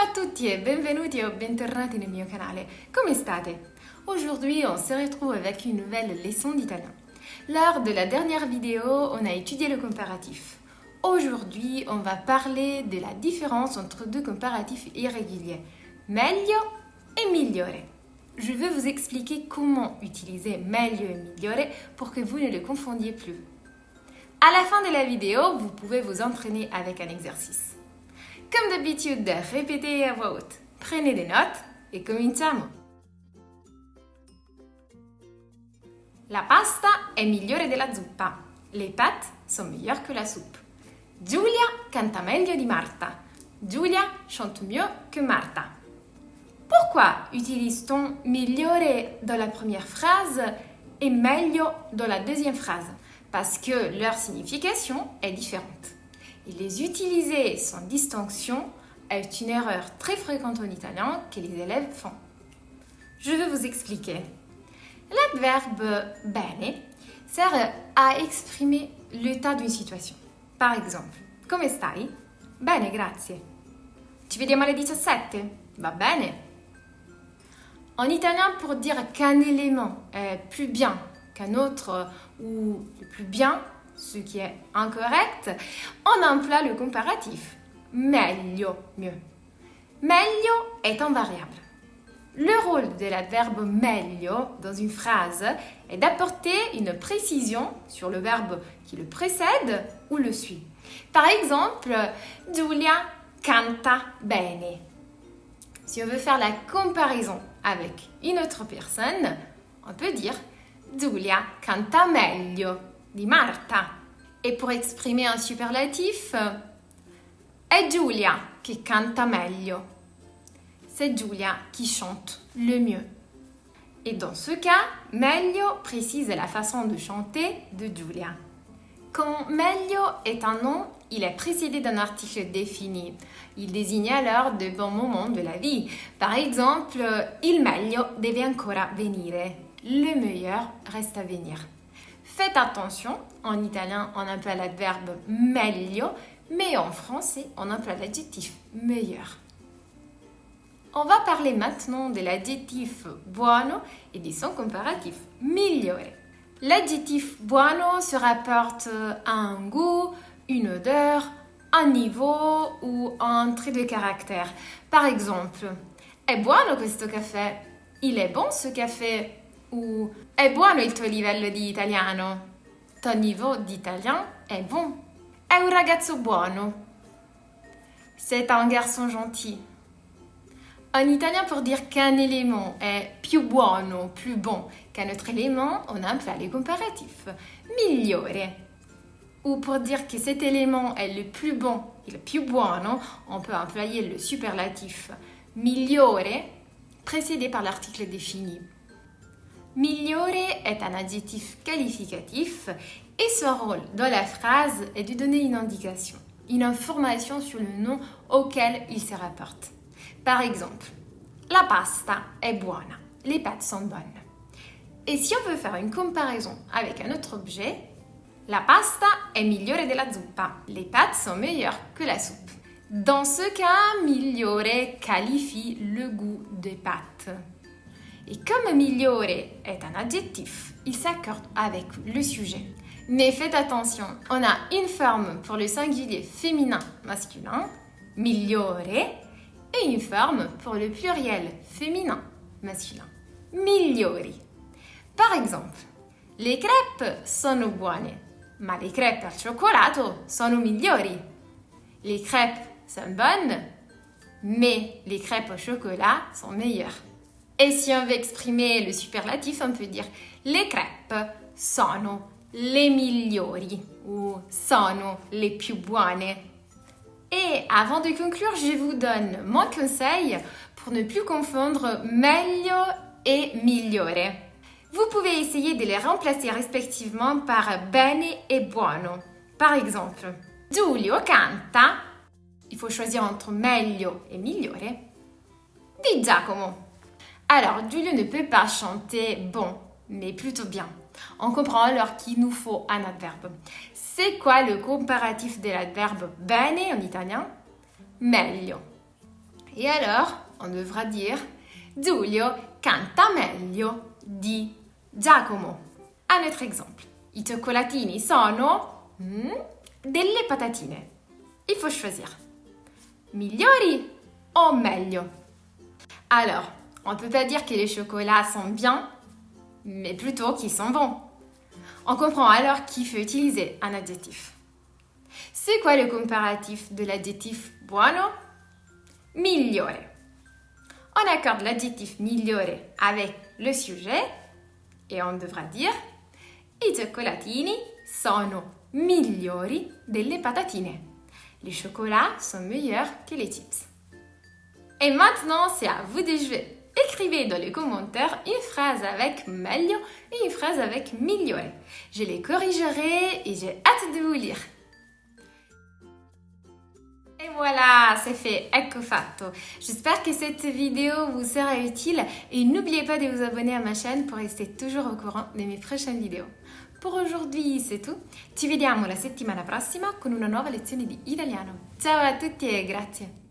a tutti et benvenuti o bentornati nel mio canale. Come state? Aujourd'hui, on se retrouve avec une nouvelle leçon d'italien. Lors de la dernière vidéo, on a étudié le comparatif. Aujourd'hui, on va parler de la différence entre deux comparatifs irréguliers, meglio et migliore. Je vais vous expliquer comment utiliser meglio et migliore pour que vous ne le confondiez plus. À la fin de la vidéo, vous pouvez vous entraîner avec un exercice. Comme d'habitude, répétez à voix haute. Prenez des notes et cominciamo. La pasta è migliore della zuppa. Les pâtes sont meilleures que la soupe. Giulia canta meglio di Marta. Giulia chante mieux que Marta. Pourquoi utilise-t-on migliore dans la première phrase et meglio dans la deuxième phrase? Parce que leur signification est différente. Et les utiliser sans distinction est une erreur très fréquente en italien que les élèves font. Je vais vous expliquer. L'adverbe bene sert à exprimer l'état d'une situation. Par exemple, come stai? Bene, grazie. Ci vediamo alle 17? Va bene. En italien, pour dire qu'un élément est plus bien qu'un autre ou le plus bien, ce qui est incorrect, on emploie le comparatif. Meglio, mieux. Meglio est un variable. Le rôle de l'adverbe meglio dans une phrase est d'apporter une précision sur le verbe qui le précède ou le suit. Par exemple, Giulia canta bene. Si on veut faire la comparaison avec une autre personne, on peut dire Giulia canta meglio di Marta. Et pour exprimer un superlatif, è Giulia che canta meglio. C'est Giulia qui chante le mieux. Et dans ce cas, meglio précise la façon de chanter de Giulia. Quand meglio est un nom, il est précédé d'un article défini. Il désigne alors de bons moments de la vie. Par exemple, il meglio deve ancora venire. Le meilleur reste à venir. Faites attention, en italien on emploie l'adverbe meglio, mais en français on emploie l'adjectif meilleur. On va parler maintenant de l'adjectif buono et de son comparatif migliore. L'adjectif buono se rapporte à un goût, une odeur, un niveau ou un trait de caractère. Par exemple, è buono questo caffè? Il est bon ce café? Ou è buono il tuo livello di italiano? Ton niveau d'italien est bon. È un ragazzo buono. C'est un garçon gentil. En italien, pour dire qu'un élément est più buono, plus bon qu'un autre élément, on emploie les comparatifs. Migliore. Ou pour dire que cet élément est le plus bon et le più buono, on peut employer le superlatif migliore, précédé par l'article défini. Migliore est un adjectif qualificatif et son rôle dans la phrase est de donner une indication, une information sur le nom auquel il se rapporte. Par exemple, la pasta è buona, les pâtes sont bonnes. Et si on veut faire une comparaison avec un autre objet, la pasta è migliore della zuppa, les pâtes sont meilleures que la soupe. Dans ce cas, migliore qualifie le goût des pâtes. Et comme migliore est un adjectif, il s'accorde avec le sujet. Mais faites attention, on a une forme pour le singulier féminin masculin, migliore, et une forme pour le pluriel féminin masculin, migliori. Par exemple, le crêpes sono buone, ma le crêpes al cioccolato sono migliori. Les crêpes sont bonnes, mais les crêpes au chocolat sont meilleures. Et si on veut exprimer le superlatif, on peut dire le crêpes sono le migliori ou sono le più buone. Et avant de conclure, je vous donne mon conseil pour ne plus confondre meglio et migliore. Vous pouvez essayer de les remplacer respectivement par bene et buono. Par exemple, Giulio canta, il faut choisir entre meglio et migliore, di Giacomo. Alors, Giulio ne peut pas chanter bon, mais plutôt bien. On comprend alors qu'il nous faut un adverbe. C'est quoi le comparatif de l'adverbe bene en italien? Meglio. Et alors, on devra dire Giulio canta meglio di Giacomo. Un autre exemple. I cioccolatini sono delle patatine. Il faut choisir. Migliori o meglio? Alors, on ne peut pas dire que les chocolats sont bien, mais plutôt qu'ils sont bons. On comprend alors qu'il faut utiliser un adjectif. C'est quoi le comparatif de l'adjectif buono? Migliore. On accorde l'adjectif migliore avec le sujet et on devra dire I cioccolatini sono migliori delle patatine. Les chocolats sont meilleurs que les chips. Et maintenant, c'est à vous de jouer. Écrivez dans les commentaires une phrase avec meglio et une phrase avec migliore. Je les corrigerai et j'ai hâte de vous lire. Et voilà, c'est fait, ecco fatto. J'espère que cette vidéo vous sera utile et n'oubliez pas de vous abonner à ma chaîne pour rester toujours au courant de mes prochaines vidéos. Per aujourd'hui c'est tout, ci vediamo la settimana prossima con una nuova lezione di italiano. Ciao a tutti e grazie!